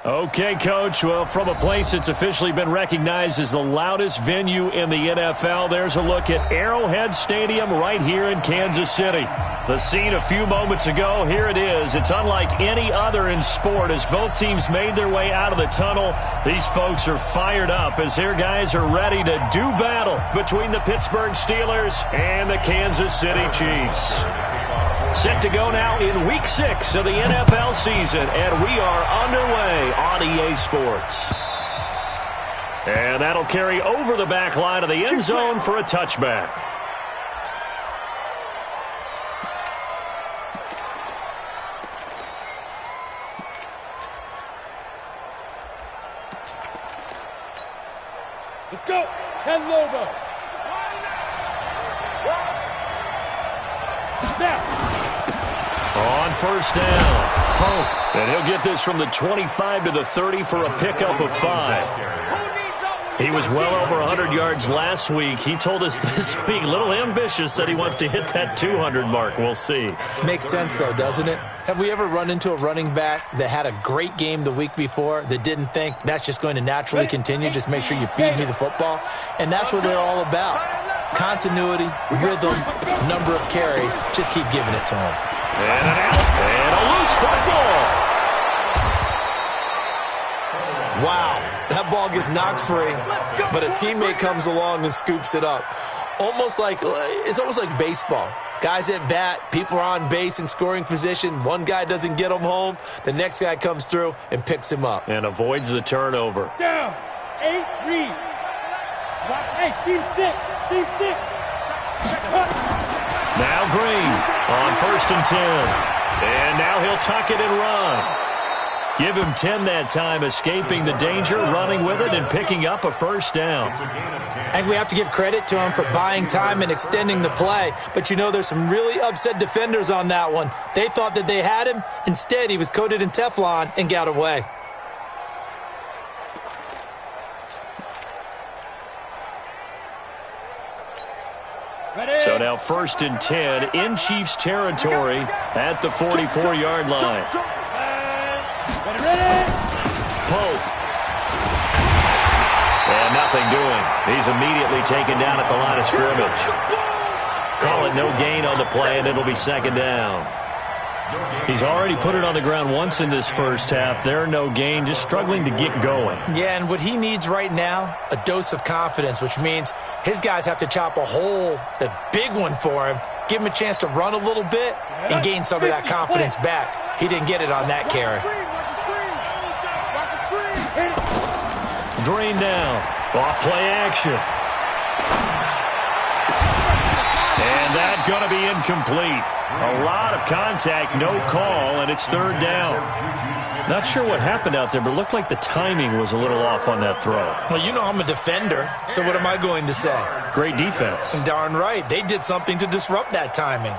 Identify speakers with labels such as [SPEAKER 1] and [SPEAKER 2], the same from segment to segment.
[SPEAKER 1] Okay, Coach. Well, from a place that's officially been recognized as the loudest venue in the NFL, there's a look at Arrowhead Stadium right here in Kansas City. The scene a few moments ago, here it is. It's unlike any other in sport as both teams made their way out of the tunnel. These folks are fired up as their guys are ready to do battle between the Pittsburgh Steelers and the Kansas City Chiefs. Set to go now in Week 6 of the NFL season, and we are underway on EA Sports. And that'll carry over the back line of the end zone for a touchback.
[SPEAKER 2] Let's go. 10 Lobo. Now.
[SPEAKER 1] On first down, Pope. And he'll get this from the 25 to the 30 for a pickup of 5. He was well over 100 yards last week. He told us this week, a little ambitious, that he wants to hit that 200 mark. We'll see.
[SPEAKER 3] Makes sense, though, doesn't it? Have we ever run into a running back that had a great game the week before that didn't think that's just going to naturally continue? Just make sure you feed me the football. And that's what they're all about. Continuity, rhythm, number of carries. Just keep giving it to him.
[SPEAKER 1] And an out, and a loose football.
[SPEAKER 3] Wow, that ball gets knocked free, but a teammate comes along and scoops it up. It's almost like baseball. Guys at bat, people are on base in scoring position. One guy doesn't get him home. The next guy comes through and picks him up.
[SPEAKER 1] And avoids the turnover.
[SPEAKER 2] Down. 8, read. Hey, team 6. Team 6.
[SPEAKER 1] Now Green on first and 10. And now he'll tuck it and run. Give him 10 that time, escaping the danger, running with it, and picking up a first down.
[SPEAKER 3] I think we have to give credit to him for buying time and extending the play. But, there's some really upset defenders on that one. They thought that they had him. Instead, he was coated in Teflon and got away.
[SPEAKER 1] So now first and 10 in Chiefs territory at the 44-yard line. Pope. And nothing doing. He's immediately taken down at the line of scrimmage. Call it no gain on the play, and it'll be second down. He's already put it on the ground once in this first half. There, no gain, just struggling to get going.
[SPEAKER 3] Yeah, and what he needs right now, a dose of confidence, which means his guys have to chop a big one for him, give him a chance to run a little bit, and gain some of that confidence back. He didn't get it on that carry.
[SPEAKER 1] Green now, off play action. And that's going to be incomplete. A lot of contact, no call, and it's third down. Not sure what happened out there, but it looked like the timing was a little off on that throw.
[SPEAKER 3] Well, I'm a defender, so what am I going to say?
[SPEAKER 1] Great defense.
[SPEAKER 3] Darn right. They did something to disrupt that timing.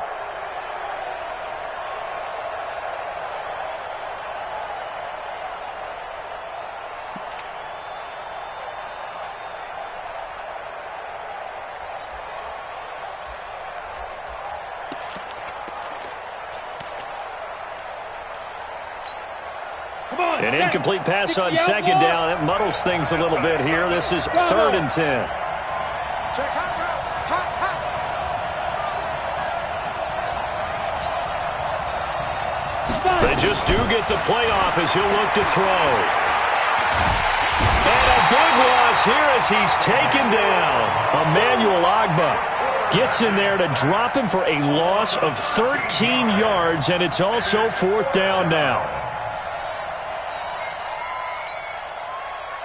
[SPEAKER 1] An incomplete pass on second down. That muddles things a little bit here. This is third and 10. They just do get the playoff as he'll look to throw. And a big loss here as he's taken down. Emmanuel Ogbah gets in there to drop him for a loss of 13 yards, and it's also fourth down now.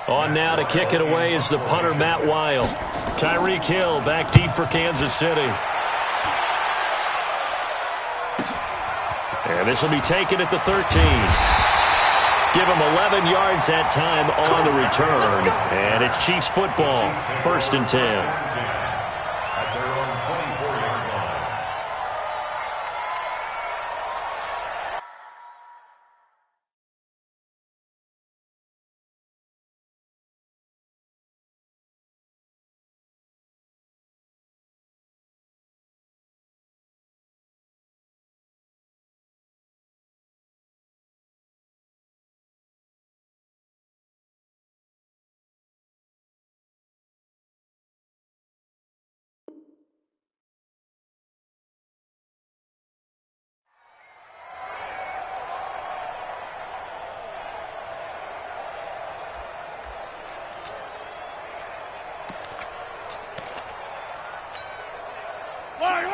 [SPEAKER 1] On now to kick it away is the punter, Matt Wild. Tyreek Hill back deep for Kansas City. And this will be taken at the 13. Give him 11 yards that time on the return. And it's Chiefs football, first and 10.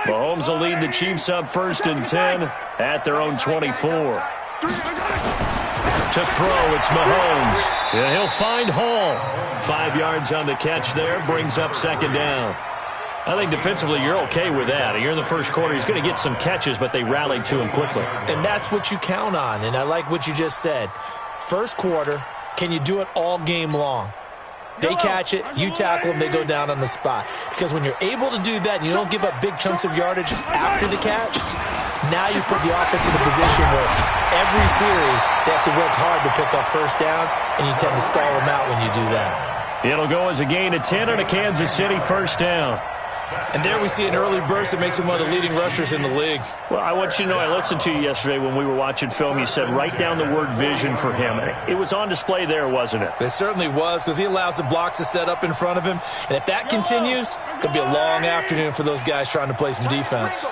[SPEAKER 1] Mahomes will lead the Chiefs up 1st and 10 at their own 24. To throw, it's Mahomes. And he'll find Hall. 5 yards on the catch there, brings up 2nd down. I think defensively you're okay with that. You're in the first quarter. He's going to get some catches, but they rallied to him quickly.
[SPEAKER 3] And that's what you count on, and I like what you just said. First quarter, can you do it all game long? They catch it, you tackle them, they go down on the spot. Because when you're able to do that and you don't give up big chunks of yardage after the catch, now you put the offense in a position where every series they have to work hard to pick up first downs, and you tend to stall them out when you do that.
[SPEAKER 1] It'll go as a gain of 10 and a Kansas City 1st down.
[SPEAKER 3] And there we see an early burst that makes him one of the leading rushers in the league.
[SPEAKER 1] Well, I want you to know, I listened to you yesterday when we were watching film. You said write down the word vision for him. It was on display there, wasn't it?
[SPEAKER 3] It certainly was, because he allows the blocks to set up in front of him. And if that continues, it'll be a long afternoon for those guys trying to play some defense.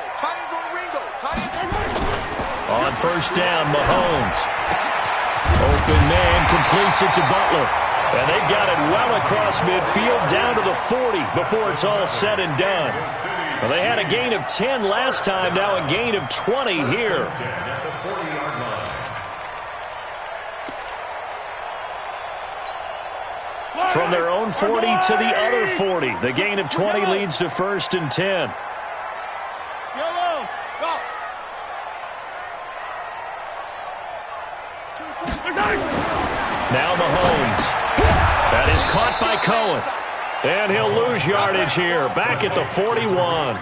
[SPEAKER 1] On 1st down, Mahomes. Open man completes it to Butler. And they've got it well across midfield down to the 40 before it's all said and done. Well, they had a gain of 10 last time, now a gain of 20 here. From their own 40 to the other 40. The gain of 20 leads to 1st and 10. Now Mahomes. That is caught by Cohen. And he'll lose yardage here. Back at the 41.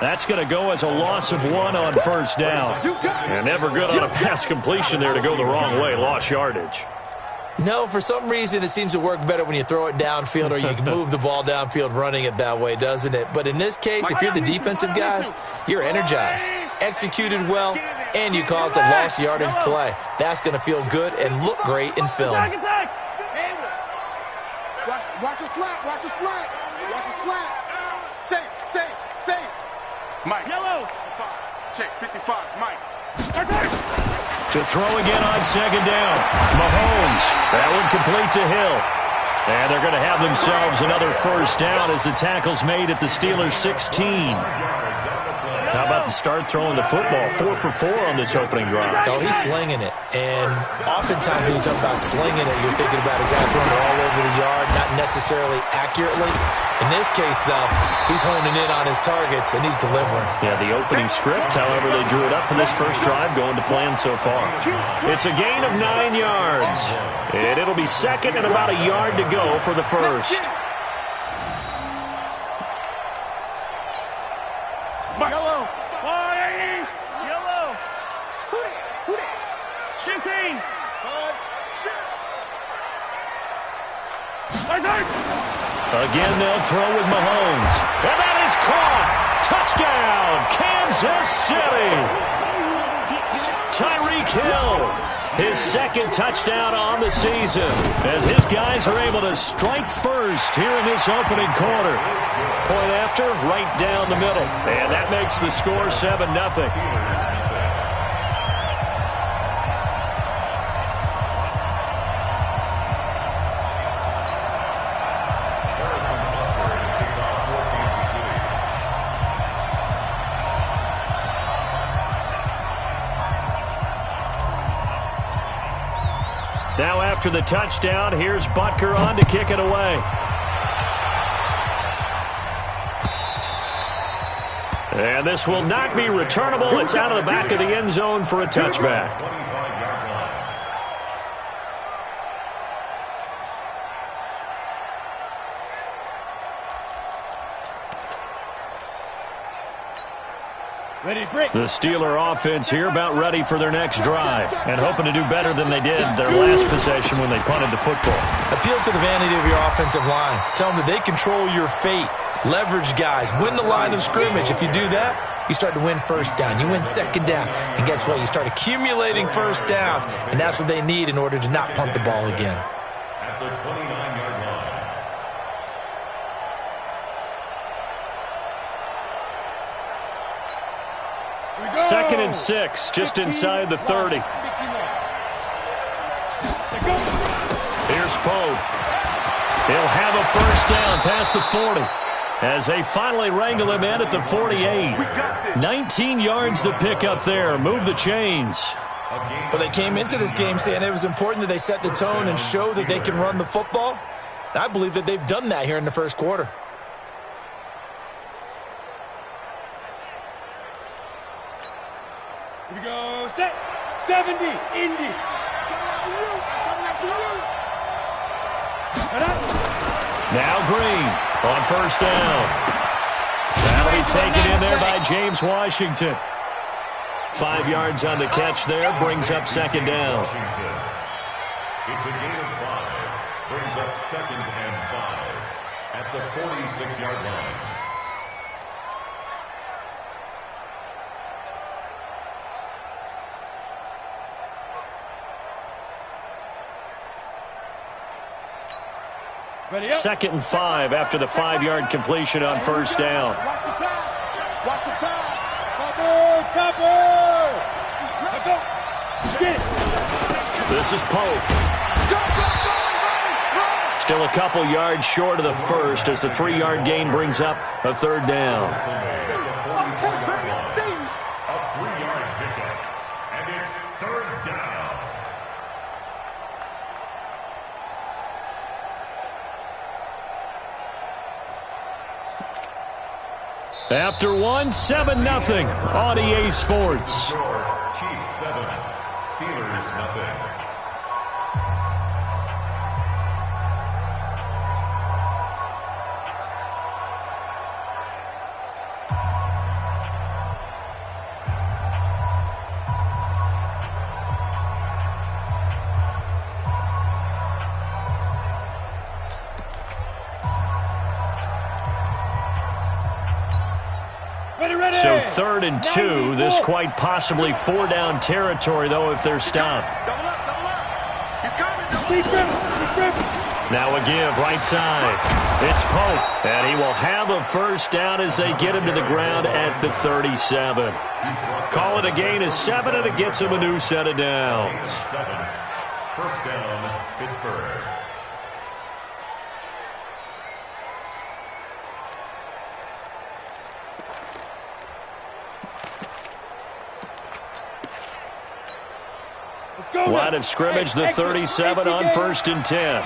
[SPEAKER 1] That's going to go as a loss of 1 on 1st down. And never good on a pass completion there to go the wrong way. Lost yardage.
[SPEAKER 3] No, for some reason it seems to work better when you throw it downfield or you can move the ball downfield running it that way, doesn't it? But in this case, if you're the defensive guys, you're energized, executed well, and you caused a lost yardage play. That's going to feel good and look great in film.
[SPEAKER 2] Watch a slap, watch a slap, watch a slap. Say. Mike. Yellow. Check, 55, Mike.
[SPEAKER 1] To throw again on 2nd down. Mahomes. That one complete to Hill. And they're going to have themselves another 1st down as the tackle's made at the Steelers' 16. How about the start throwing the football? 4 for 4 on this opening drive.
[SPEAKER 3] Oh, he's slinging it. And oftentimes when you talk about slinging it, you're thinking about a guy throwing it all over the yard, not necessarily accurately. In this case, though, he's honing in on his targets, and he's delivering.
[SPEAKER 1] Yeah, the opening script, however, they drew it up for this first drive, going to plan so far. It's a gain of 9 yards. And it'll be 2nd and about a yard to go for the 1st.
[SPEAKER 2] Yellow. Yellow. Who that? 15.
[SPEAKER 1] Again, they'll throw with Mahomes. And that is caught. Touchdown, Kansas City. Tyreek Hill, his 2nd touchdown on the season, as his guys are able to strike first here in this opening quarter. Point after, right down the middle. And that makes the score 7-0. Now after the touchdown, here's Butker on to kick it away. And this will not be returnable. It's out of the back of the end zone for a touchback. The Steeler offense here about ready for their next drive and hoping to do better than they did their last possession when they punted the football.
[SPEAKER 3] Appeal to the vanity of your offensive line. Tell them that they control your fate. Leverage guys. Win the line of scrimmage. If you do that, you start to win 1st down. You win 2nd down. And guess what? You start accumulating 1st downs. And that's what they need in order to not punt the ball again.
[SPEAKER 4] At the 29-yard line.
[SPEAKER 1] 2nd and 6, just inside the 30. Here's Poe. He'll have a 1st down past the 40. as they finally wrangle him in at the 48. 19 yards to pick up there. Move the chains.
[SPEAKER 3] Well, they came into this game saying it was important that they set the tone and show that they can run the football. And I believe that they've done that here in the first quarter.
[SPEAKER 2] Here we go. Set. 70. Indy.
[SPEAKER 1] Now Green on first down. That'll be taken in there by James Washington. 5 yards on the catch there, brings up second down.
[SPEAKER 4] It's a gain of 5. Brings up 2nd and 5 at the 46-yard line.
[SPEAKER 2] Ready up.
[SPEAKER 1] 2nd and 5 after the 5-yard completion on first down.
[SPEAKER 2] Watch the pass. Watch the pass. Topper. Get it.
[SPEAKER 1] This is Pope. Still a couple yards short of the first as the 3-yard gain brings up a third down.
[SPEAKER 4] A 3-yard pickup, and it's 3rd down.
[SPEAKER 1] After one, 7-0 on EA Sports.
[SPEAKER 4] Chiefs 7, Steelers nothing.
[SPEAKER 1] So 3rd and 2. This quite possibly 4-down territory, though, if they're stopped.
[SPEAKER 2] Double up. He's coming.
[SPEAKER 1] Now a give, right side. It's Pope, and he will have a first down as they get him to the ground at the 37. Call it a gain of 7, and it gets him a new set of downs.
[SPEAKER 4] 7. First down, Pittsburgh.
[SPEAKER 1] Line of scrimmage, the 37 on 1st and 10.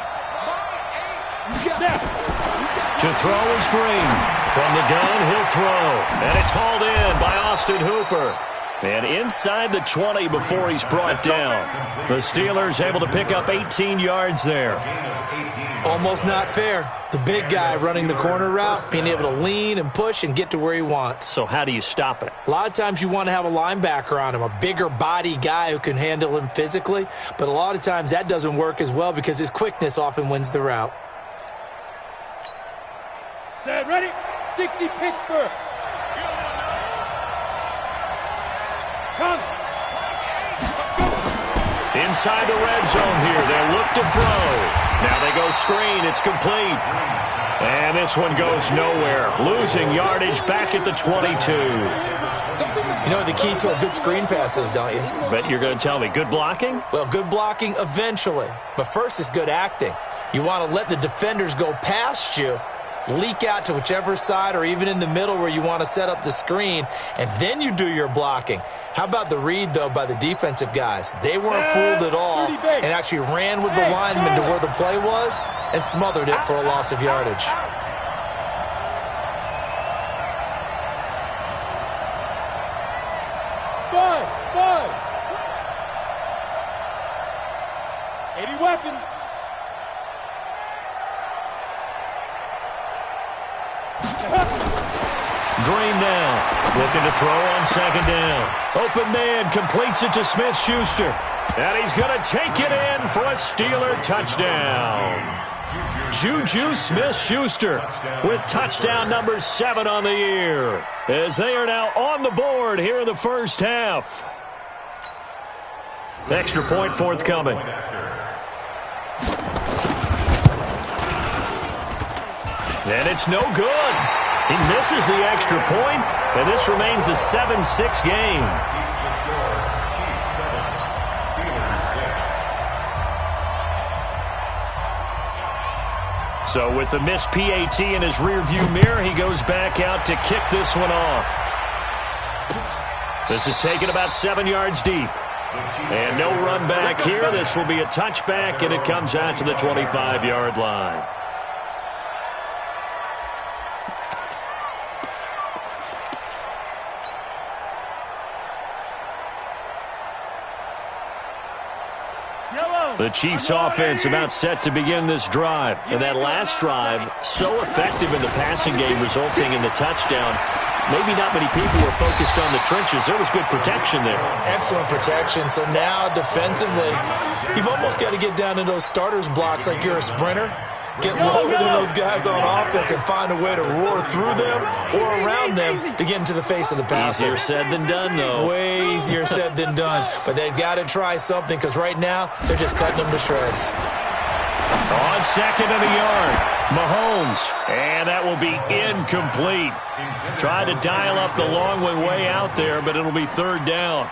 [SPEAKER 1] To throw is Green. From the gun, he'll throw. And it's hauled in by Austin Hooper. And inside the 20 before he's brought down. The Steelers able to pick up 18 yards there.
[SPEAKER 3] Almost not fair. The big guy running the corner route, being able to lean and push and get to where he wants.
[SPEAKER 1] So how do you stop it?
[SPEAKER 3] A lot of times you want to have a linebacker on him, a bigger body guy who can handle him physically. But a lot of times that doesn't work as well because his quickness often wins the route.
[SPEAKER 2] Set, ready. 60 Pittsburgh. Come.
[SPEAKER 1] Inside the red zone here. They look to throw. Now they go screen. It's complete. And this one goes nowhere. Losing yardage back at the 22.
[SPEAKER 3] You know what the key to a good screen pass is, don't you?
[SPEAKER 1] Bet you're going to tell me good blocking?
[SPEAKER 3] Well, good blocking eventually. But first is good acting. You want to let the defenders go past you, leak out to whichever side or even in the middle where you want to set up the screen, and then you do your blocking. How about the read, though, by the defensive guys? They weren't fooled at all and actually ran with the lineman to where the play was and smothered it for a loss of yardage.
[SPEAKER 2] Five. 80 weapons.
[SPEAKER 1] Green now, looking to throw on 2nd down. Open man, completes it to Smith-Schuster. And he's going to take it in for a Steeler touchdown. Juju Smith-Schuster with touchdown number 7 on the year, as they are now on the board here in the first half. Extra point forthcoming. And it's no good. He misses the extra point, and this remains a 7-6 game. So with the missed PAT in his rearview mirror, he goes back out to kick this one off. This is taken about 7 yards deep. And no run back here. This will be a touchback, and it comes out to the 25-yard line. The Chiefs offense about set to begin this drive. And that last drive, so effective in the passing game, resulting in the touchdown. Maybe not many people were focused on the trenches. There was good protection there.
[SPEAKER 3] Excellent protection. So now defensively, you've almost got to get down to those starters blocks like you're a sprinter. Get lower than those guys on offense and find a way to roar through them or around them to get into the face of the passer.
[SPEAKER 1] Easier said than done, though.
[SPEAKER 3] Way easier said than done. But they've got to try something because right now they're just cutting them to shreds.
[SPEAKER 1] On second and a yard, Mahomes. And that will be incomplete. Tried to dial up the long one way out there, but it'll be third down.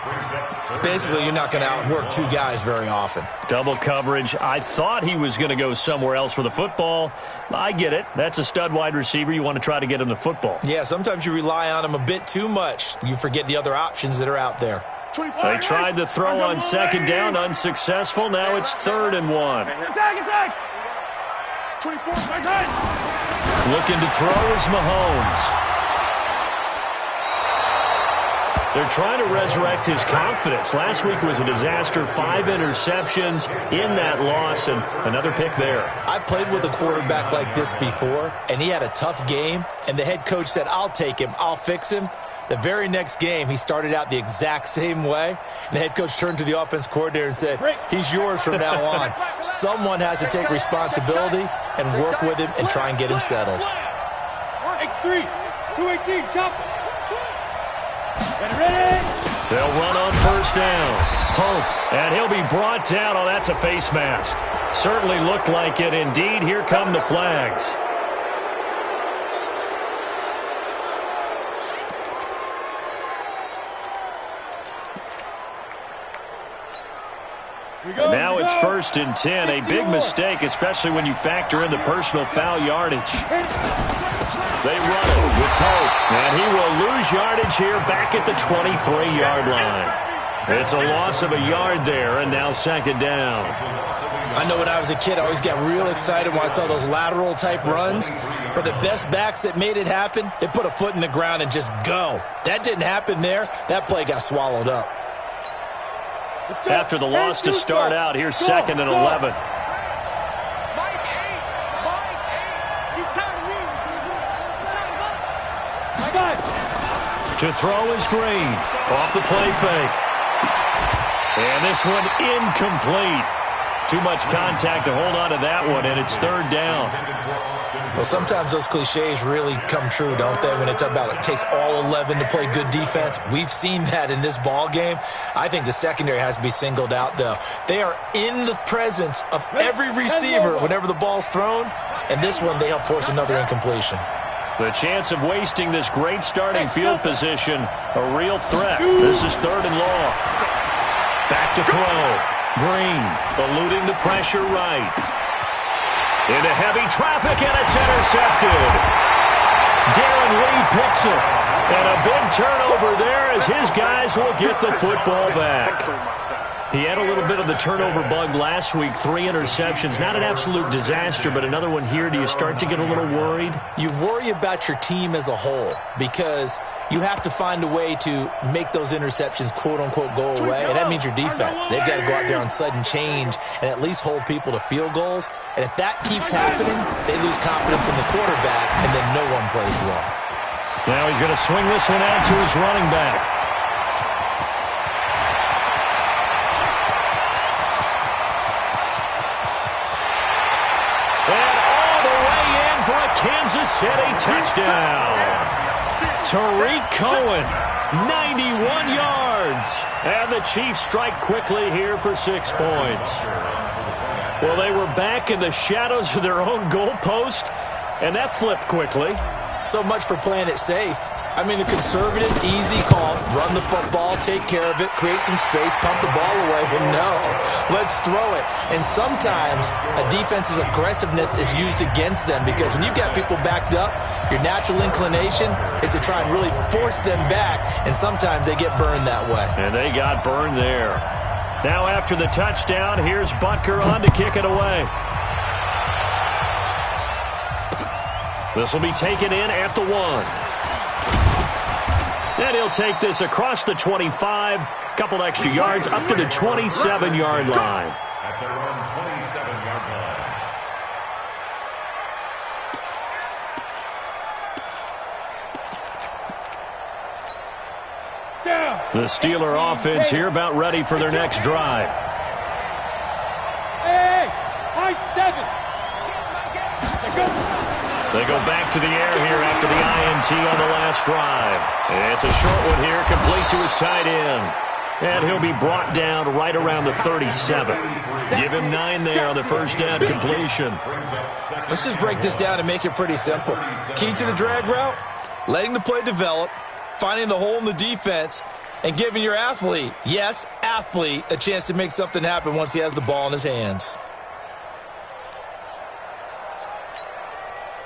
[SPEAKER 3] Basically, you're not going to outwork two guys very often.
[SPEAKER 1] Double coverage. I thought he was going to go somewhere else for the football. I get it. That's a stud wide receiver. You want to try to get him the football.
[SPEAKER 3] Yeah, sometimes you rely on him a bit too much. You forget the other options that are out there.
[SPEAKER 1] They tried to throw on second down, unsuccessful. Now it's 3rd and 1.
[SPEAKER 2] Attack! 24.
[SPEAKER 1] Looking to throw is Mahomes. They're trying to resurrect his confidence. Last week was a disaster. 5 interceptions in that loss, and another pick there.
[SPEAKER 3] I played with a quarterback like this before, and he had a tough game, and the head coach said, I'll take him, I'll fix him. The very next game, he started out the exact same way, and the head coach turned to the offense coordinator and said, he's yours from now on. Someone has to take responsibility and work with him and try and get him settled.
[SPEAKER 2] X3, 218, chop. Get ready.
[SPEAKER 1] They'll run on first down. Pope, and he'll be brought down. Oh, that's a face mask. Certainly looked like it. Indeed, here come the flags. Now it's 1st and 10. A big mistake, especially when you factor in the personal foul yardage. They run it with Pope, and he will lose yardage here back at the 23-yard line. It's a loss of a yard there, and now 2nd down.
[SPEAKER 3] I know when I was a kid, I always got real excited when I saw those lateral-type runs. But the best backs that made it happen, they put a foot in the ground and just go. That didn't happen there. That play got swallowed up.
[SPEAKER 1] After the loss to start out, here's 2nd and 11. To throw is Green. Off the play fake. And this one incomplete. Too much contact to hold on to that one, and it's 3rd down.
[SPEAKER 3] Well, sometimes those cliches really come true, don't they? When they talk about it takes all 11 to play good defense. We've seen that in this ball game. I think the secondary has to be singled out, though. They are in the presence of every receiver whenever the ball's thrown, and this one they help force another incompletion.
[SPEAKER 1] The chance of wasting this great starting field position, a real threat. This is 3rd and long. Back to throw. Green eluding the pressure right. Into heavy traffic, and it's intercepted. Darren Lee picks it. And a big turnover there as his guys will get the football back. He had a little bit of the turnover bug last week, 3 interceptions. Not an absolute disaster, but another one here. Do you start to get a little worried?
[SPEAKER 3] You worry about your team as a whole because you have to find a way to make those interceptions, quote-unquote, go away, and that means your defense. They've got to go out there on sudden change and at least hold people to field goals. And if that keeps happening, they lose confidence in the quarterback, and then no one plays well.
[SPEAKER 1] Now he's going to swing this one out to his running back. Kansas City touchdown. Tariq Cohen, 91 yards. And the Chiefs strike quickly here for 6 points. Well, they were back in the shadows of their own goalpost, and that flipped quickly.
[SPEAKER 3] So much for playing it safe. I mean, a conservative, easy call, run the football, take care of it, create some space, pump the ball away. But no, let's throw it. And sometimes a defense's aggressiveness is used against them because when you've got people backed up, your natural inclination is to try and really force them back, and sometimes they get burned that way.
[SPEAKER 1] And they got burned there. Now after the touchdown, here's Butker on to kick it away. This will be taken in at the 1. And he'll take this across the 25, couple extra yards up to the 27-yard line.
[SPEAKER 4] At their own 27-yard line.
[SPEAKER 1] The Steeler offense here about ready for their next drive.
[SPEAKER 2] Hey, high 7.
[SPEAKER 1] They go back to the air here after the INT on the last drive. It's a short one here, complete to his tight end. And he'll be brought down right around the 37. Give him 9 there on the first down completion.
[SPEAKER 3] Let's just break this down and make it pretty simple. Key to the drag route, letting the play develop, finding the hole in the defense, and giving your athlete, yes, athlete, a chance to make something happen once he has the ball in his hands.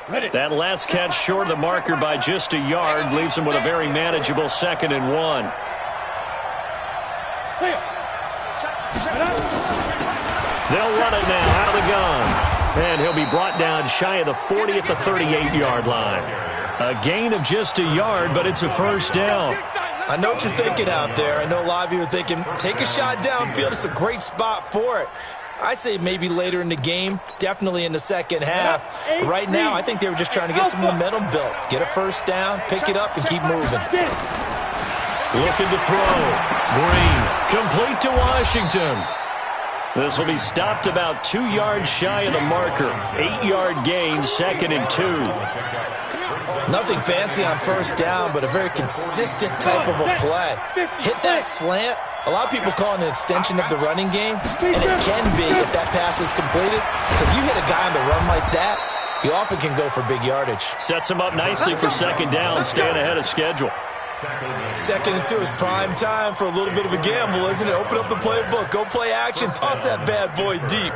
[SPEAKER 1] That last catch short of the marker by just a yard leaves him with a very manageable 2nd and 1. They'll run it now out of the gun. And he'll be brought down shy of the 40 at the 38-yard line. A gain of just a yard, but it's a first down.
[SPEAKER 3] I know what you're thinking out there. I know a lot of you are thinking, take a shot downfield. It's a great spot for it. I'd say maybe later in the game, definitely in the second half. But right now, I think they were just trying to get some momentum built. Get a first down, pick it up, and keep moving.
[SPEAKER 1] Looking to throw. Green, complete to Washington. This will be stopped about 2 yards shy of the marker. 8-yard gain, 2nd and 2.
[SPEAKER 3] Nothing fancy on first down, but a very consistent type of a play. Hit that slant. A lot of people call it an extension of the running game, and it can be if that pass is completed, because you hit a guy on the run like that, you often can go for big yardage.
[SPEAKER 1] Sets him up nicely for second down, staying ahead of schedule.
[SPEAKER 3] 2nd and 2 is prime time for a little bit of a gamble, isn't it? Open up the playbook, go play action, toss that bad boy deep.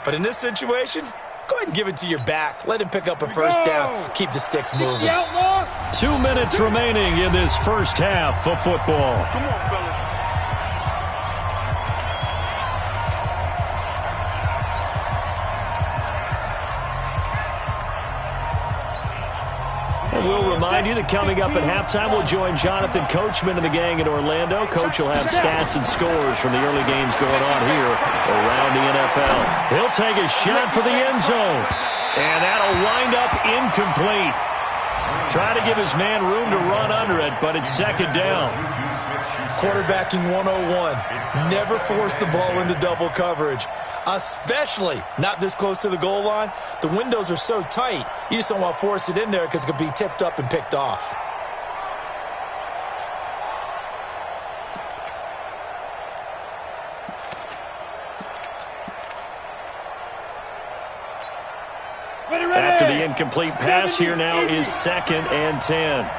[SPEAKER 3] But in this situation, go ahead and give it to your back. Let him pick up a first down. Keep the sticks moving.
[SPEAKER 1] 2 minutes remaining in this first half of football.
[SPEAKER 2] Come on, fellas.
[SPEAKER 1] And we'll remind you that coming up at halftime, we'll join Jonathan Coachman and the gang in Orlando. Coach will have stats and scores from the early games going on here around the NFL. He'll take a shot for the end zone. And that'll wind up incomplete. Try to give his man room to run under it, but it's second down.
[SPEAKER 3] Quarterbacking 101. Never force the ball into double coverage, especially not this close to the goal line. The windows are so tight, you just don't want to force it in there because it could be tipped up and picked off.
[SPEAKER 1] After the incomplete pass, here now is 2nd and 10.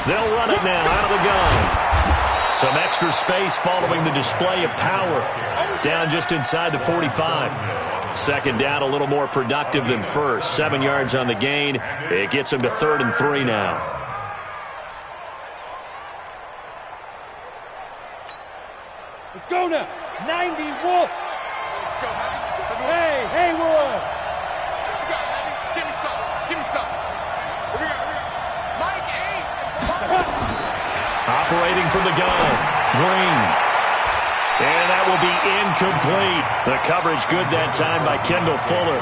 [SPEAKER 1] They'll run it now out of the gun. Some extra space following the display of power. Down just inside the 45. Second down a little more productive than first. 7 yards on the gain. It gets him to 3rd and 3 now.
[SPEAKER 2] Let's go now. 90 Wolf. Let's go, Hey, Haywood. What you got, Heavy? Give me something. Give me something. Here we go. Mike, hey.
[SPEAKER 1] Operating from the gun. Green. And that will be incomplete. The coverage good that time by Kendall Fuller.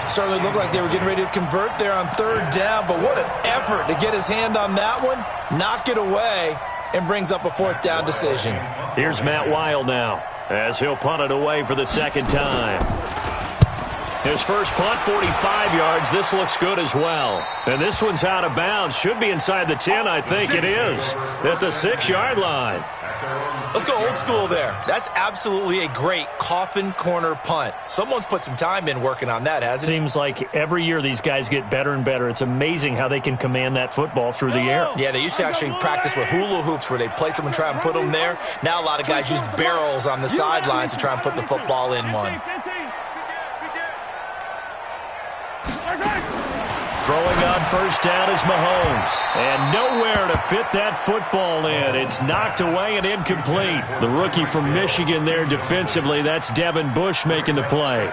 [SPEAKER 3] Certainly looked like they were getting ready to convert there on 3rd down, but what an effort to get his hand on that one, knock it away, and brings up a 4th down decision.
[SPEAKER 1] Here's Matt Weil now, as he'll punt it away for the second time. His first punt, 45 yards. This looks good as well. And this one's out of bounds. Should be inside the 10, I think it is. At the 6-yard line.
[SPEAKER 3] Let's go old school there. That's absolutely a great coffin corner punt. Someone's put some time in working on that, hasn't it?
[SPEAKER 1] Seems like every year these guys get better and better. It's amazing how they can command that football through the air.
[SPEAKER 3] Yeah, they used to actually practice with hula hoops where they place them and try and put them there. Now a lot of guys use barrels on the sidelines to try and put the football in one.
[SPEAKER 1] Throwing on first down is Mahomes. And nowhere to fit that football in. It's knocked away and incomplete. The rookie from Michigan there defensively. That's Devin Bush making the play.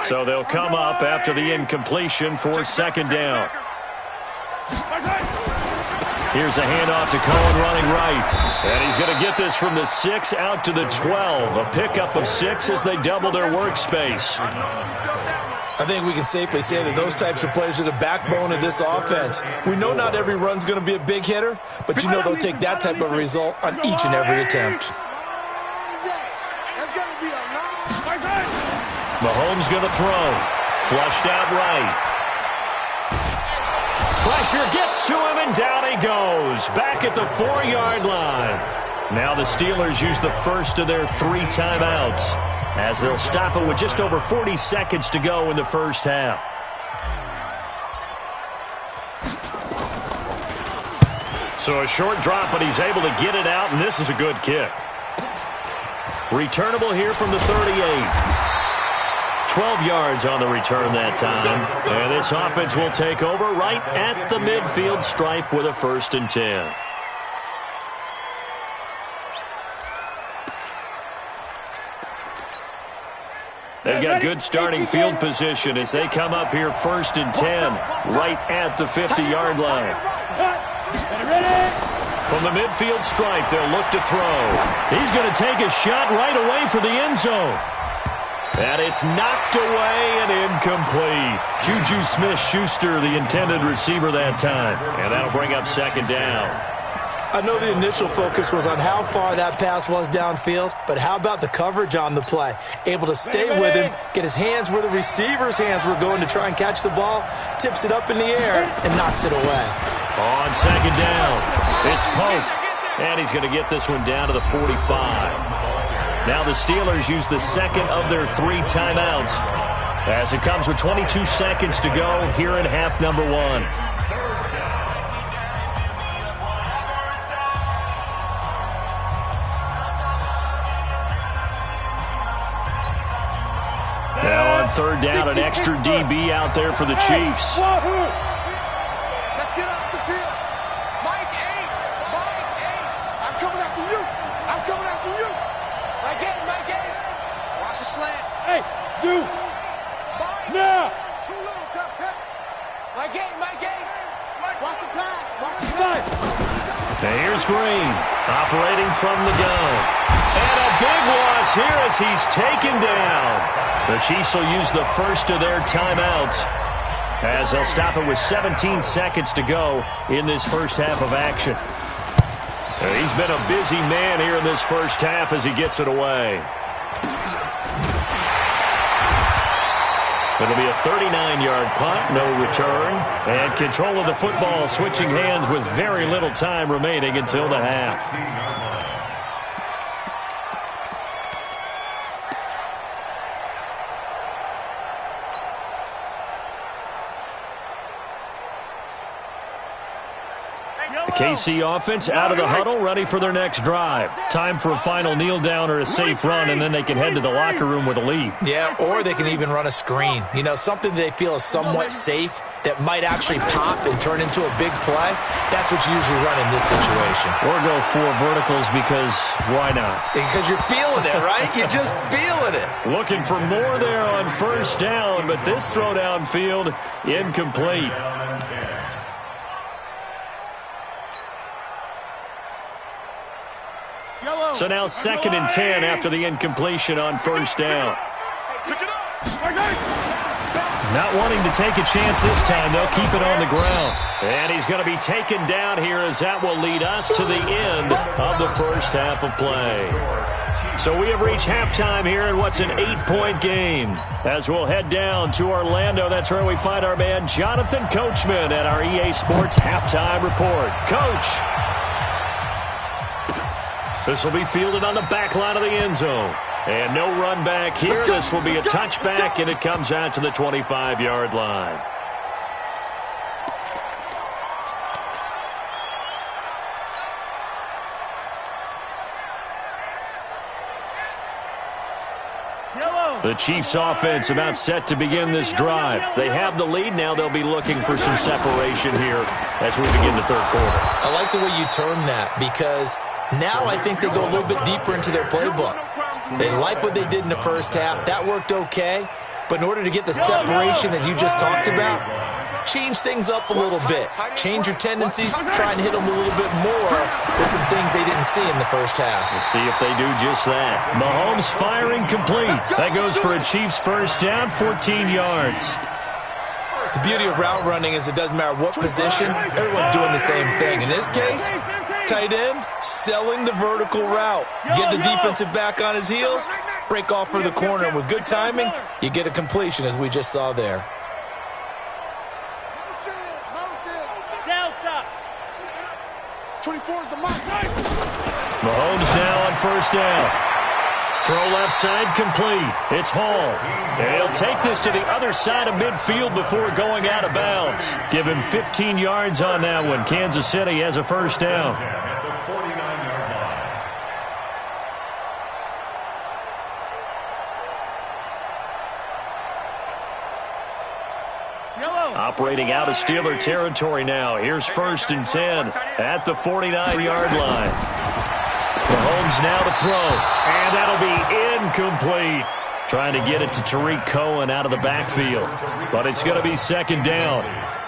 [SPEAKER 1] So they'll come up after the incompletion for second down. Here's a handoff to Cohen running right. And he's going to get this from the 6 out to the 12. A pickup of 6 as they double their workspace.
[SPEAKER 3] I think we can safely say that those types of plays are the backbone of this offense. We know not every run's going to be a big hitter, but you know they'll take that type of result on each and every attempt.
[SPEAKER 1] Mahomes going to throw. Flushed out right. Pressure gets to him, and down he goes. Back at the 4-yard line. Now the Steelers use the first of their 3 timeouts as they'll stop it with just over 40 seconds to go in the first half. So a short drop, but he's able to get it out, and this is a good kick. Returnable here from the 38. 12 yards on the return that time. And this offense will take over right at the midfield stripe with a 1st and 10. They've got good starting field position as they come up here 1st and 10 right at the 50-yard line. From the midfield stripe, they'll look to throw. He's going to take a shot right away for the end zone. And it's knocked away and incomplete. Juju Smith-Schuster, the intended receiver that time. And that'll bring up second down.
[SPEAKER 3] I know the initial focus was on how far that pass was downfield, but how about the coverage on the play? Able to stay with him, get his hands where the receiver's hands were going to try and catch the ball, tips it up in the air, and knocks it away.
[SPEAKER 1] On second down, it's Pope. And he's going to get this one down to the 45. Now the Steelers use the second of their 3 timeouts as it comes with 22 seconds to go here in half number 1. Now on third down, an extra DB out there for the Chiefs.
[SPEAKER 2] Let's get off the field. Mike 8. I'm coming after you. I'm coming after you. Mike 8. Watch the slant. Hey, dude. Now. Too little, cut. Mike 8. Watch the pass. Watch the pass.
[SPEAKER 1] Now here's Green, operating from the gun. And a big loss here as he's taken down. The Chiefs will use the first of their timeouts as they'll stop it with 17 seconds to go in this first half of action. He's been a busy man here in this first half as he gets it away. It'll be a 39-yard punt, no return, and control of the football switching hands with very little time remaining until the half. The KC offense out of the huddle, ready for their next drive. Time for a final kneel down or a safe run, and then they can head to the locker room with a lead.
[SPEAKER 3] Yeah, or they can even run a screen. You know, something they feel is somewhat safe that might actually pop and turn into a big play. That's what you usually run in this situation.
[SPEAKER 1] Or go 4 verticals because why not?
[SPEAKER 3] Because you're feeling it, right? You're just feeling it.
[SPEAKER 1] Looking for more there on first down, but this throw downfield incomplete. So now 2nd and 10 after the incompletion on first down. Not wanting to take a chance this time, they'll keep it on the ground. And he's going to be taken down here as that will lead us to the end of the first half of play. So we have reached halftime here in what's an 8-point game. As we'll head down to Orlando, that's where we find our man Jonathan Coachman at our EA Sports Halftime Report. Coach. This will be fielded on the back line of the end zone. And no run back here. This will be a touchback, and it comes out to the 25-yard line. The Chiefs offense about set to begin this drive. They have the lead. Now they'll be looking for some separation here as we begin the third quarter.
[SPEAKER 3] I like the way you term that because now I think they go a little bit deeper into their playbook. They like what they did in the first half. That worked okay. But in order to get the separation that you just talked about, change things up a little bit. Change your tendencies. Try and hit them a little bit more with some things they didn't see in the first half.
[SPEAKER 1] We'll see if they do just that. Mahomes firing complete. That goes for a Chiefs first down, 14 yards.
[SPEAKER 3] The beauty of route running is it doesn't matter what position. Everyone's doing the same thing. In this case, tight end, selling the vertical route. Get the defensive back on his heels, break off for the corner. And with good timing, you get a completion as we just saw there.
[SPEAKER 2] Delta. 24 is the mark.
[SPEAKER 1] Mahomes now on first down. Throw left side complete. It's Hall. He'll take this to the other side of midfield before going out of bounds. Give him 15 yards on that one. Kansas City has a first down.
[SPEAKER 4] At the 49-yard line.
[SPEAKER 1] Operating out of Steeler territory now. Here's first and 10 at the 49-yard line. Mahomes now to throw, and that'll be incomplete. Trying to get it to Tariq Cohen out of the backfield, but it's going to be second down.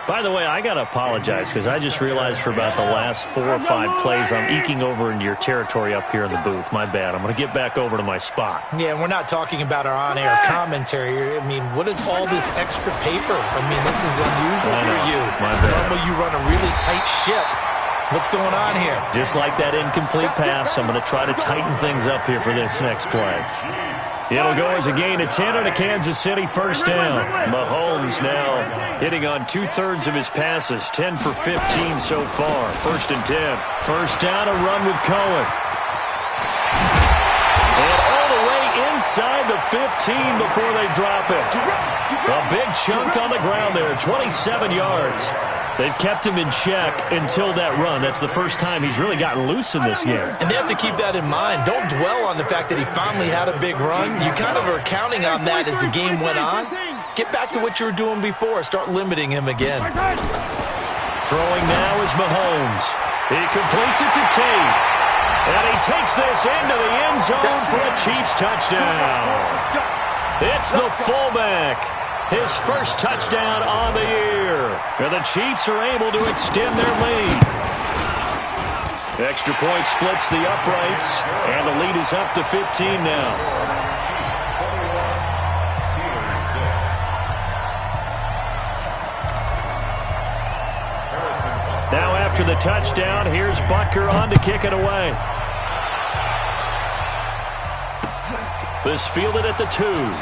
[SPEAKER 1] By the way, I got to apologize because I just realized for about the last 4 or 5 plays I'm eking over into your territory up here in the booth. My bad. I'm going to get back over to my spot.
[SPEAKER 3] Yeah, and we're not talking about our on-air commentary. I mean, what is all this extra paper? I mean, this is unusual for you.
[SPEAKER 1] My bad.
[SPEAKER 3] Normally you run a really tight ship. What's going on here?
[SPEAKER 1] Just like that incomplete pass, I'm going to try to tighten things up here for this next play. It'll go as a gain of 10 on a Kansas City first down. Mahomes now hitting on 2/3 of his passes, 10 for 15 so far. First and 10. First down, a run with Cohen. And all the way inside the 15 before they drop it. A big chunk on the ground there, 27 yards. They've kept him in check until that run. That's the first time he's really gotten loose in this game.
[SPEAKER 3] And they have to keep that in mind. Don't dwell on the fact that he finally had a big run. You kind of are counting on that as the game went on. Get back to what you were doing before. Start limiting him again.
[SPEAKER 1] Throwing now is Mahomes. He completes it to Tate. And he takes this into the end zone for a Chiefs touchdown. It's the fullback. His first touchdown on the year. And the Chiefs are able to extend their lead. Extra point splits the uprights, and the lead is up to 15 now. Now after the touchdown, here's Butker on to kick it away. This fielded at the 2.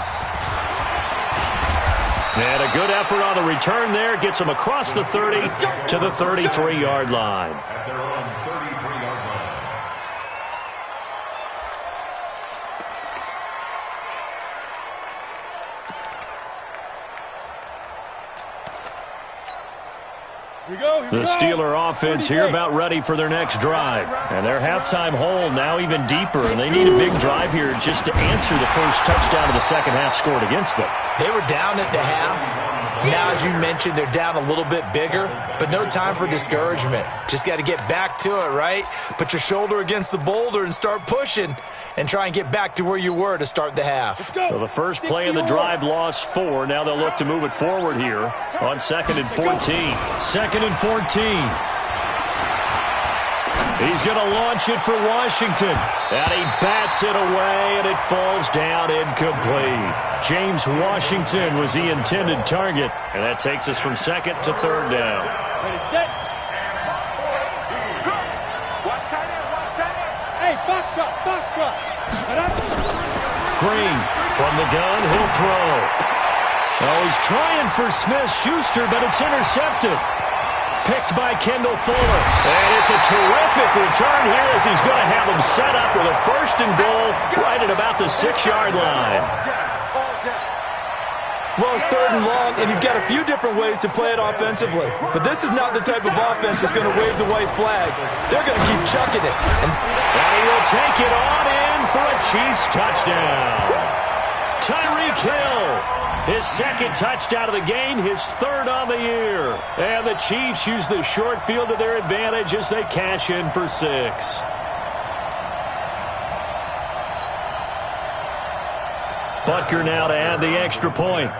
[SPEAKER 1] And a good effort on the return there. Gets him across the 30 to the 33-yard line.
[SPEAKER 4] At their own 33-yard line.
[SPEAKER 1] The Steeler offense here about ready for their next drive. And their halftime hole now even deeper. And they need a big drive here just to answer the first touchdown of the second half scored against them.
[SPEAKER 3] They were down at the half. Now, as you mentioned, they're down a little bit bigger, but no time for discouragement. Just got to get back to it, right? Put your shoulder against the boulder and start pushing and try and get back to where you were to start the half.
[SPEAKER 1] So the first play of the drive lost 4. Now they'll look to move it forward here on 2nd and 14. 2nd and 14. He's going to launch it for Washington. And he bats it away, and it falls down incomplete. James Washington was the intended target. And that takes us from 2nd to 3rd down.
[SPEAKER 2] Ready, set. Watch tight end, watch tight end. Hey,
[SPEAKER 1] Green from the gun, he'll throw. Oh, he's trying for Smith-Schuster, but it's intercepted. Picked by Kendall Fuller. And it's a terrific return here as he's going to have them set up with a 1st and goal right at about the 6-yard line.
[SPEAKER 3] Well, it's 3rd and long, and you've got a few different ways to play it offensively. But this is not the type of offense that's going to wave the white flag. They're going to keep chucking it.
[SPEAKER 1] And he will take it on in for a Chiefs touchdown. Tyreek Hill, his 2nd touchdown of the game, his 3rd on the year. And the Chiefs use the short field to their advantage as they cash in for 6. Butker now to add the extra point.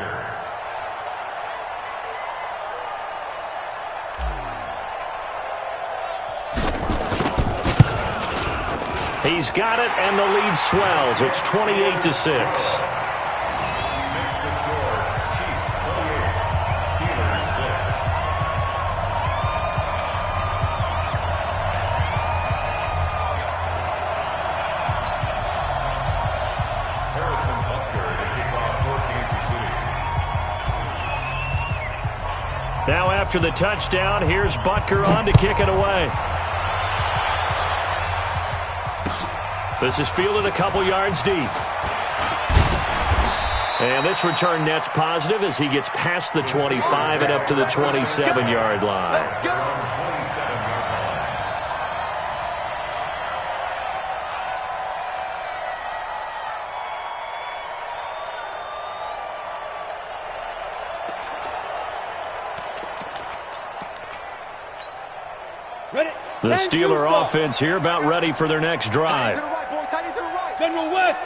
[SPEAKER 1] He's got it, and the lead swells. It's 28-6. Now after the touchdown, here's Butker on to kick it away. This is fielded a couple yards deep. And this return net's positive as he gets past the 25 and up to the 27-yard line. The Steeler offense here about ready for their next drive.
[SPEAKER 2] General West.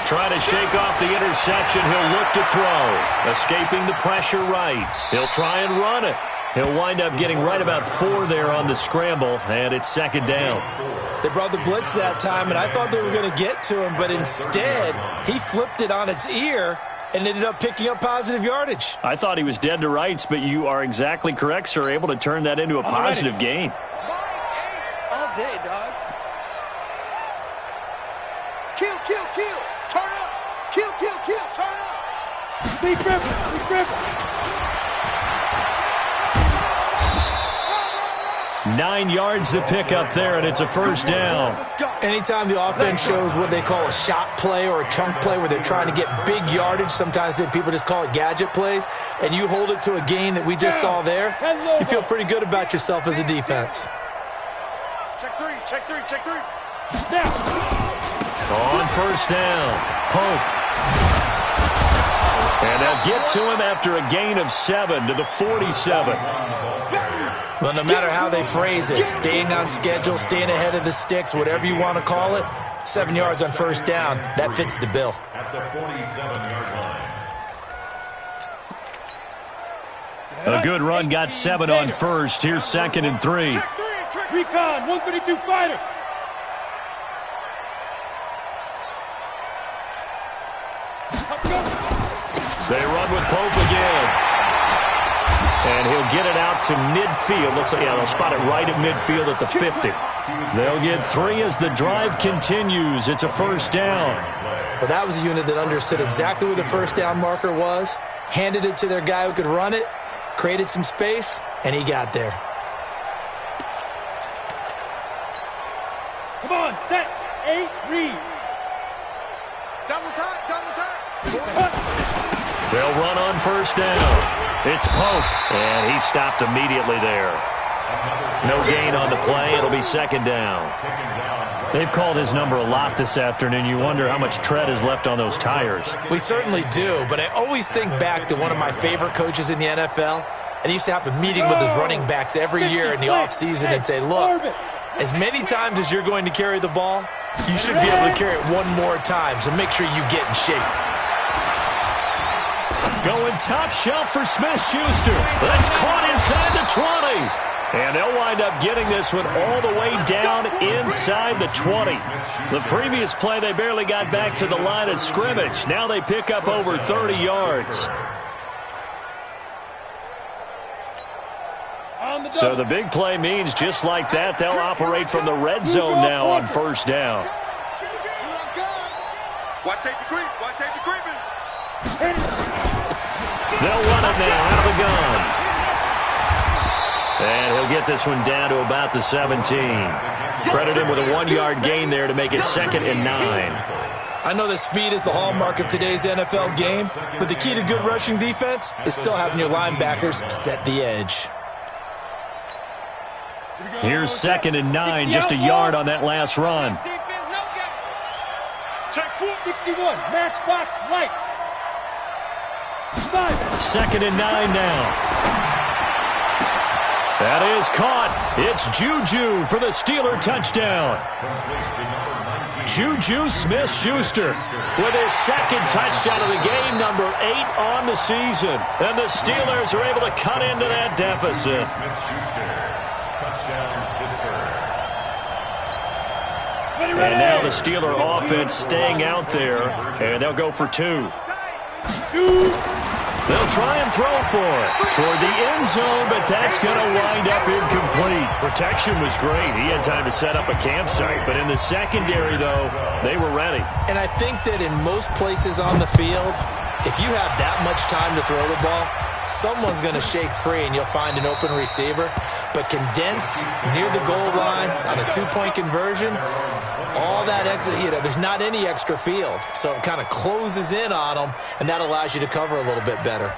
[SPEAKER 1] Trying to shake off the interception. He'll look to throw. Escaping the pressure right. He'll try and run it. He'll wind up getting right about 4 there on the scramble, and it's 2nd down.
[SPEAKER 3] They brought the blitz that time, and I thought they were going to get to him, but instead he flipped it on its ear and ended up picking up positive yardage.
[SPEAKER 1] I thought he was dead to rights, but you are exactly correct, sir. Able to turn that into a positive gain.
[SPEAKER 2] All day, dog. Kill, kill, kill. Turn up. Kill, kill, kill. Turn up. Big River. Big River.
[SPEAKER 1] 9 yards to pick up there, and it's a 1st down.
[SPEAKER 3] Anytime the offense shows what they call a shot play or a chunk play where they're trying to get big yardage, sometimes people just call it gadget plays, and you hold it to a gain that we just saw there, you feel pretty good about yourself as a defense.
[SPEAKER 2] Check 3, check 3, check 3.
[SPEAKER 1] Now. On 1st down, Pope. And they'll get to him after a gain of 7 to the 47.
[SPEAKER 3] Well, no matter how they phrase it, staying on schedule, staying ahead of the sticks, whatever you want to call it, 7 yards on 1st down, that fits the bill.
[SPEAKER 4] At the 47-yard line.
[SPEAKER 1] A good run got 7 on 1st. Here's 2nd and 3.
[SPEAKER 2] Recon, 132 fighter.
[SPEAKER 1] They run with Pope again. And he'll get it out to midfield. Looks like, yeah, they'll spot it right at midfield at the 50. They'll get 3 as the drive continues. It's a 1st down.
[SPEAKER 3] Well, that was a unit that understood exactly where the 1st down marker was, handed it to their guy who could run it, created some space, and he got there.
[SPEAKER 2] Come on, set, 8, read. Double time, double time.
[SPEAKER 1] They'll run on 1st down. It's Pope, and he stopped immediately there. No gain on the play. It'll be 2nd down. They've called his number a lot this afternoon. You wonder how much tread is left on those tires.
[SPEAKER 3] We certainly do, but I always think back to one of my favorite coaches in the NFL, and he used to have a meeting with his running backs every year in the offseason and say, look, as many times as you're going to carry the ball, you should be able to carry it one more time, so make sure you get in shape.
[SPEAKER 1] Going top shelf for Smith-Schuster. That's caught inside the 20. And they'll wind up getting this one all the way down inside the 20. The previous play, they barely got back to the line of scrimmage. Now they pick up over 30 yards.
[SPEAKER 2] On the
[SPEAKER 1] So the big play means just like that, they'll operate from the red zone now on first down.
[SPEAKER 2] Watch safety creep. Watch safety creeping.
[SPEAKER 1] They'll run it now out of the gun. And he'll get this one down to about the 17. Credit him with a 1-yard gain there to make it 2nd and 9.
[SPEAKER 3] I know that speed is the hallmark of today's NFL game, but the key to good rushing defense is still having your linebackers set the edge.
[SPEAKER 1] Here's 2nd and 9, just a yard on that last run.
[SPEAKER 2] Check 461. Matchbox lights.
[SPEAKER 1] 2nd and 9 now. That is caught. It's Juju for the Steeler touchdown. Juju Smith-Schuster with his 2nd touchdown of the game, number 8 on the season. And the Steelers are able to cut into that deficit. And now the Steeler offense staying out there, and they'll go for 2. They'll try and throw for it toward the end zone, but that's going to wind up incomplete. Protection was great. He had time to set up a campsite, but in the secondary, though, they were ready.
[SPEAKER 3] And I think that in most places on the field, if you have that much time to throw the ball, someone's going to shake free and you'll find an open receiver. But condensed near the goal line on a 2-point conversion, all that extra, there's not any extra field. So it kind of closes in on them, and that allows you to cover a little bit better.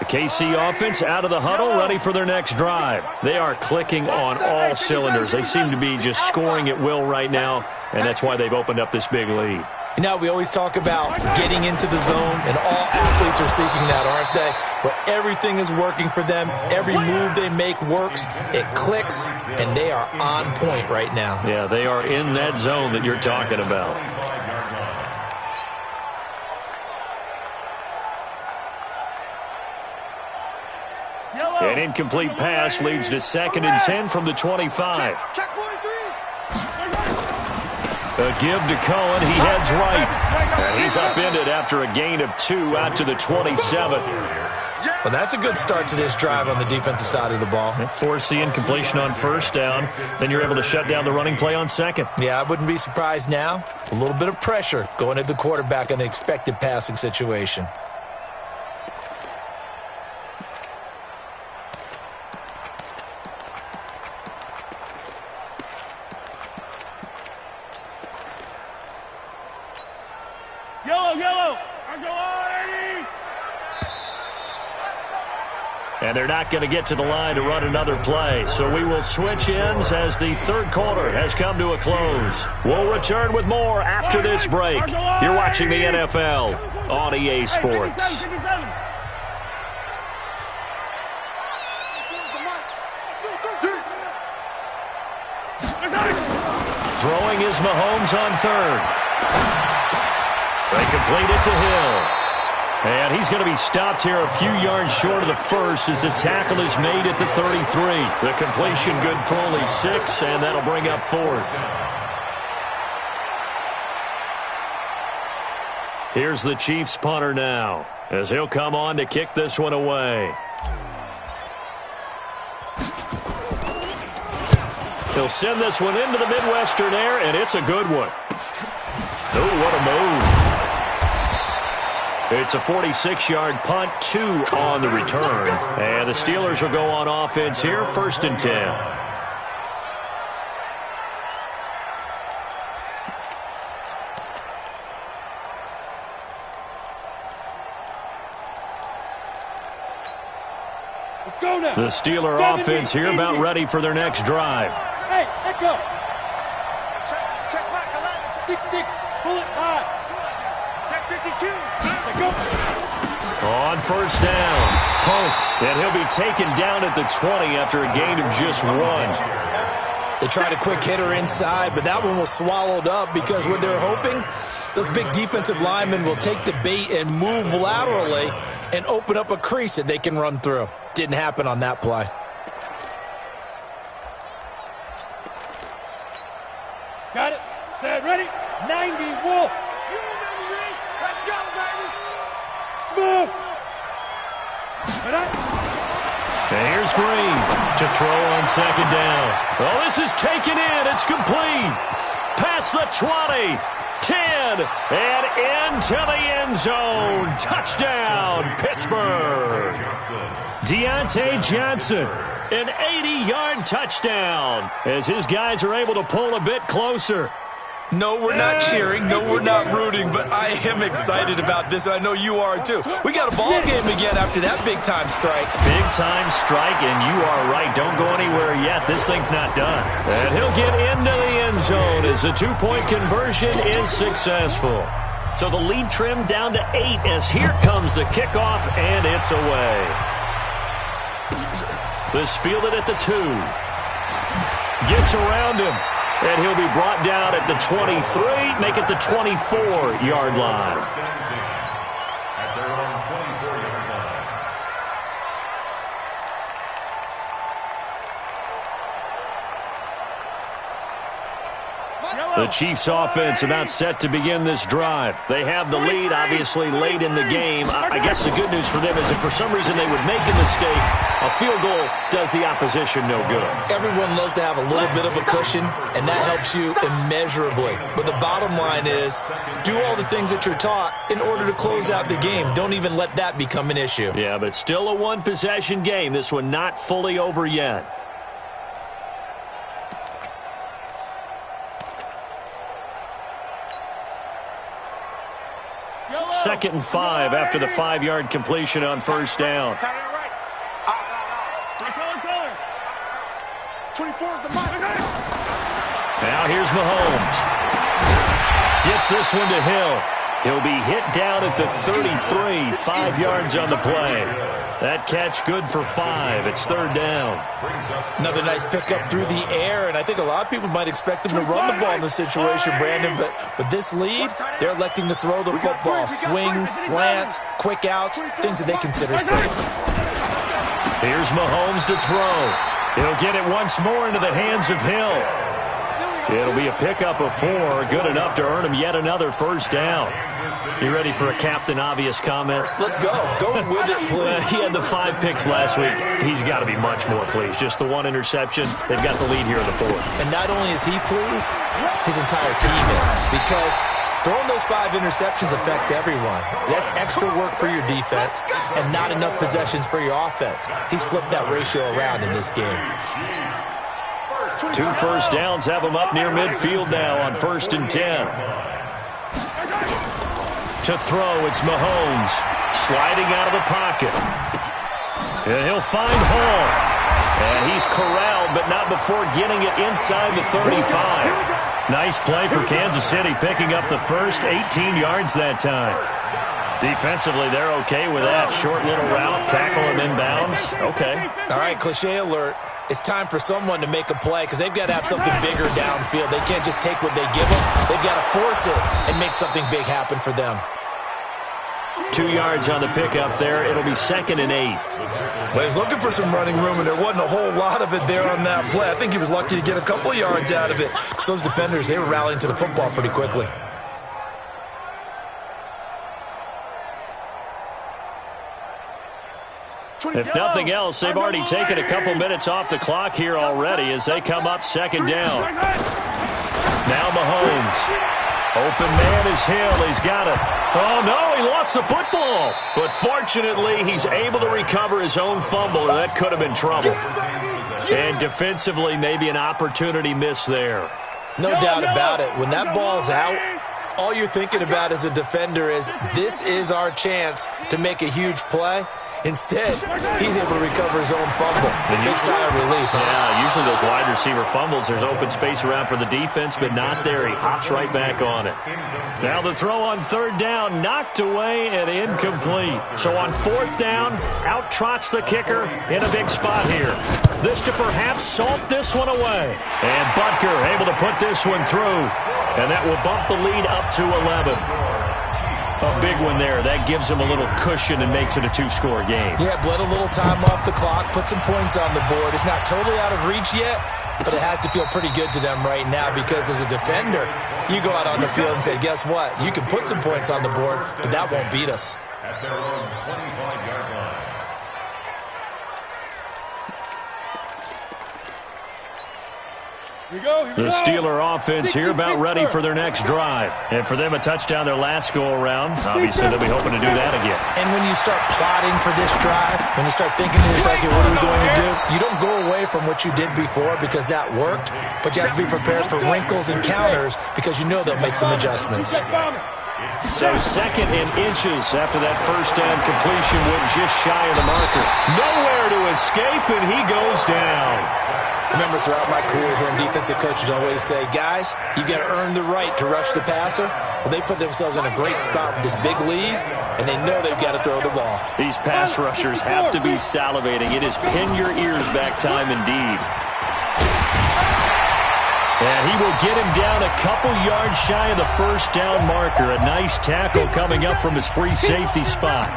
[SPEAKER 1] The KC offense out of the huddle, ready for their next drive. They are clicking on all cylinders. They seem to be just scoring at will right now, and that's why they've opened up this big lead.
[SPEAKER 3] You know, we always talk about getting into the zone, and all athletes are seeking that, aren't they? Where everything is working for them, every move they make works, it clicks, and they are on point right now.
[SPEAKER 1] Yeah, they are in that zone that you're talking about. An incomplete pass leads to 2nd and 10 from the 25. A give to Cohen. He heads right. And he's upended after a gain of 2 out to the 27.
[SPEAKER 3] Well, that's a good start to this drive on the defensive side of the ball.
[SPEAKER 1] Force the incompletion on first down. Then you're able to shut down the running play on 2nd.
[SPEAKER 3] Yeah, I wouldn't be surprised now. A little bit of pressure going at the quarterback in an expected passing situation.
[SPEAKER 2] Yellow.
[SPEAKER 1] And they're not going to get to the line to run another play. So we will switch ends as the 3rd quarter has come to a close. We'll return with more after this break. You're watching the NFL on EA Sports. Throwing is Mahomes on 3rd. They complete it to Hill. And he's going to be stopped here a few yards short of the first as the tackle is made at the 33. The completion good for only 6, and that'll bring up 4th. Here's the Chiefs punter now as he'll come on to kick this one away. He'll send this one into the Midwestern air, and it's a good one. Oh, what a move. It's a 46-yard punt, 2 on the return. And the Steelers will go on offense here, 1st and 10.
[SPEAKER 2] Let's go now.
[SPEAKER 1] The Steeler offense here about ready for their next drive.
[SPEAKER 2] Hey, echo. Check back 11. 6-6, bullet high. Check 52. Go.
[SPEAKER 1] On first down, Pope, and he'll be taken down at the 20 after a gain of just 1.
[SPEAKER 3] They tried a quick hitter inside, but that one was swallowed up because what they're hoping, those big defensive linemen will take the bait and move laterally and open up a crease that they can run through. Didn't happen on that play.
[SPEAKER 2] Got it. Set. Ready. 90 Wolf.
[SPEAKER 1] And here's Green to throw on second down. Oh, this is taken in. It's complete. Past the 20, 10, and into the end zone. Touchdown, Pittsburgh. Deontay Johnson, an 80-yard touchdown as his guys are able to pull a bit closer.
[SPEAKER 3] No, we're not cheering. No, we're not rooting, but I am excited about this, and I know you are too. We got a ball game again after that big-time strike.
[SPEAKER 1] Big-time strike, and you are right. Don't go anywhere yet. This thing's not done. And he'll get into the end zone as the two-point conversion is successful. So the lead trimmed down to 8 as here comes the kickoff, and it's away. This fielded at the 2. Gets around him. And he'll be brought down at the 23, make it the 24-yard line.
[SPEAKER 4] At their own 24-yard line.
[SPEAKER 1] The Chiefs offense about set to begin this drive. They have the lead, obviously, late in the game. I guess the good news for them is if for some reason they would make a mistake, a field goal does the opposition no good.
[SPEAKER 3] Everyone loves to have a little bit of a cushion, and that helps you immeasurably. But the bottom line is, do all the things that you're taught in order to close out the game. Don't even let that become an issue.
[SPEAKER 1] Yeah, but it's still a one-possession game. This one not fully over yet. Second and 5 after the 5-yard completion on first down.
[SPEAKER 2] 24 is the mark.
[SPEAKER 1] Now here's Mahomes. Gets this one to Hill. He'll be hit down at the 33, 5 yards on the play. That catch good for 5. It's third down.
[SPEAKER 3] Another nice pickup through the air, and I think a lot of people might expect him to run the ball in this situation, Brandon, but with this lead, they're electing to throw the football. Swings, slants, quick outs, things that they consider safe.
[SPEAKER 1] Here's Mahomes to throw. He'll get it once more into the hands of Hill. It'll be a pickup of 4, good enough to earn him yet another first down. You ready for a Captain Obvious comment?
[SPEAKER 3] Let's go. Go with it, please.
[SPEAKER 1] He had the 5 picks last week. He's got to be much more pleased. Just the 1 interception. They've got the lead here in the 4th.
[SPEAKER 3] And not only is he pleased, his entire team is. Because throwing those 5 interceptions affects everyone. That's extra work for your defense and not enough possessions for your offense. He's flipped that ratio around in this game.
[SPEAKER 1] 2 first downs have him up near midfield now on 1st and 10. To throw, it's Mahomes. Sliding out of the pocket. And he'll find Hall. And he's corralled, but not before getting it inside the 35. Nice play for Kansas City, picking up the first 18 yards that time. Defensively, they're okay with that. Short little route, tackle him inbounds. Okay.
[SPEAKER 3] All right, cliche alert. It's time for someone to make a play because they've got to have something bigger downfield. They can't just take what they give them. They've got to force it and make something big happen for them.
[SPEAKER 1] 2 yards on the pickup there. It'll be 2nd and 8.
[SPEAKER 3] Well, he was looking for some running room, and there wasn't a whole lot of it there on that play. I think he was lucky to get a couple yards out of it. So those defenders, they were rallying to the football pretty quickly.
[SPEAKER 1] If nothing else, they've already taken a couple minutes off the clock here already as they come up 2nd down. Now Mahomes. Open man is Hill. He's got it. Oh, no, he lost the football. But fortunately, he's able to recover his own fumble, and that could have been trouble. And defensively, maybe an opportunity miss there.
[SPEAKER 3] No doubt about it. When that ball's out, all you're thinking about as a defender is this is our chance to make a huge play. Instead, he's able to recover his own fumble. A big sigh of relief.
[SPEAKER 1] Yeah, usually those wide receiver fumbles, there's open space around for the defense, but not there. He hops right back on it. Now the throw on 3rd down, knocked away and incomplete. So on 4th down, out trots the kicker in a big spot here. This to perhaps salt this one away. And Butker able to put this one through. And that will bump the lead up to 11. A big one there. That gives him a little cushion and makes it a 2-score game.
[SPEAKER 3] Yeah, bled a little time off the clock, put some points on the board. It's not totally out of reach yet, but it has to feel pretty good to them right now because as a defender, you go out on the field and say, guess what? You can put some points on the board, but that won't beat us.
[SPEAKER 4] At their own 25-yard line.
[SPEAKER 1] The Steeler offense here about ready for their next drive. And for them, a touchdown their last go-around. Obviously, they'll be hoping to do that again.
[SPEAKER 3] And when you start plotting for this drive, when you start thinking to yourself, okay, what are we going to do? You don't go away from what you did before because that worked, but you have to be prepared for wrinkles and counters because you know they'll make some adjustments.
[SPEAKER 1] So 2nd and inches after that first down completion went just shy of the marker. Nowhere to escape, and he goes down.
[SPEAKER 3] Remember, throughout my career here in defensive coaches always say, guys, you got to earn the right to rush the passer. Well, they put themselves in a great spot with this big lead, and they know they've got to throw the ball.
[SPEAKER 1] These pass rushers have to be salivating. It is pin your ears back time indeed. And he will get him down a couple yards shy of the first down marker. A nice tackle coming up from his free safety spot.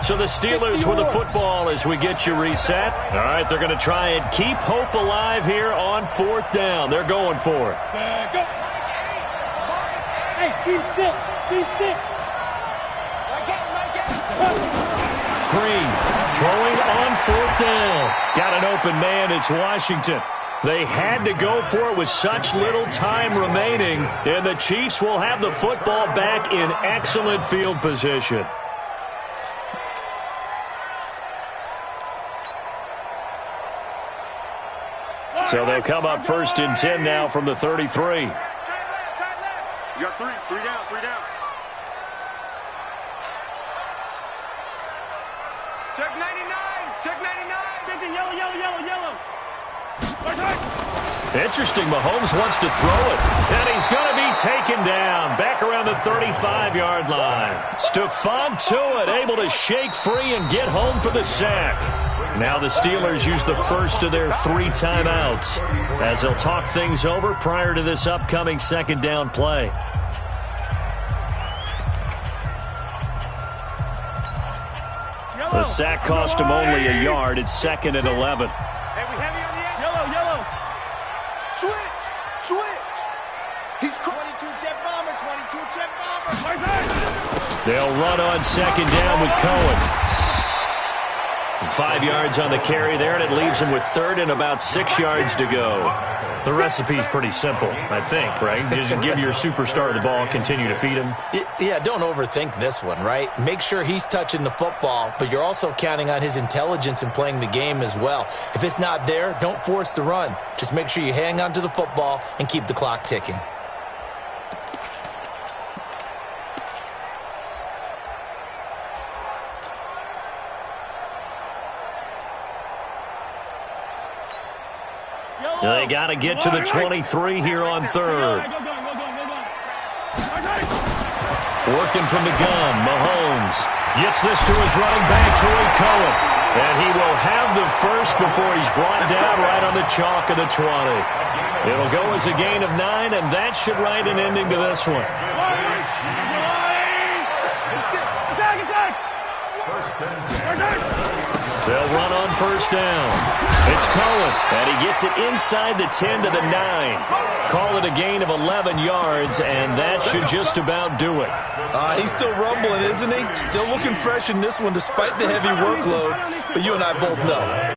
[SPEAKER 1] So the Steelers with the football as we get you reset. All right, they're going to try and keep hope alive here on 4th down. They're going for it.
[SPEAKER 2] Go. Hey, Steve 6. Steve 6.
[SPEAKER 1] Green throwing on 4th down. Got an open man. It's Washington. They had to go for it with such little time remaining, and the Chiefs will have the football back in excellent field position. So they'll come up 1st and 10 now from the 33.
[SPEAKER 2] You got 3 down, 3 down. Check 99, check 99. Yellow.
[SPEAKER 1] Interesting, Mahomes wants to throw it, and he's going to be taken down back around the 35-yard line. Stephon Tuitt able to shake free and get home for the sack. Now the Steelers use the first of their 3 timeouts as they'll talk things over prior to this upcoming 2nd down play. The sack cost him only a yard. It's 2nd and 11.
[SPEAKER 2] Hey, we heavy on the end. Yellow. Switch. He's 22 jet bomber, 22 jet bomber.
[SPEAKER 1] They'll run on 2nd down with Cohen. 5 yards on the carry there, and it leaves him with 3rd and about 6 yards to go. The recipe's pretty simple, I think, right? Just give your superstar the ball, continue to feed him.
[SPEAKER 3] Yeah, don't overthink this one, right? Make sure he's touching the football, but you're also counting on his intelligence in playing the game as well. If it's not there, don't force the run. Just make sure you hang on to the football and keep the clock ticking.
[SPEAKER 1] They got to get to the 23 here on 3rd. Working from the gun, Mahomes gets this to his running back, Troy Cohen. And he will have the first before he's brought down right on the chalk of the 20. It'll go as a gain of 9, and that should write an ending to this one. They'll run on 1st down. It's Cohen, and he gets it inside the 10 to the 9. Call it a gain of 11 yards, and that should just about do it.
[SPEAKER 3] He's still rumbling, isn't he? Still looking fresh in this one despite the heavy workload, but you and I both know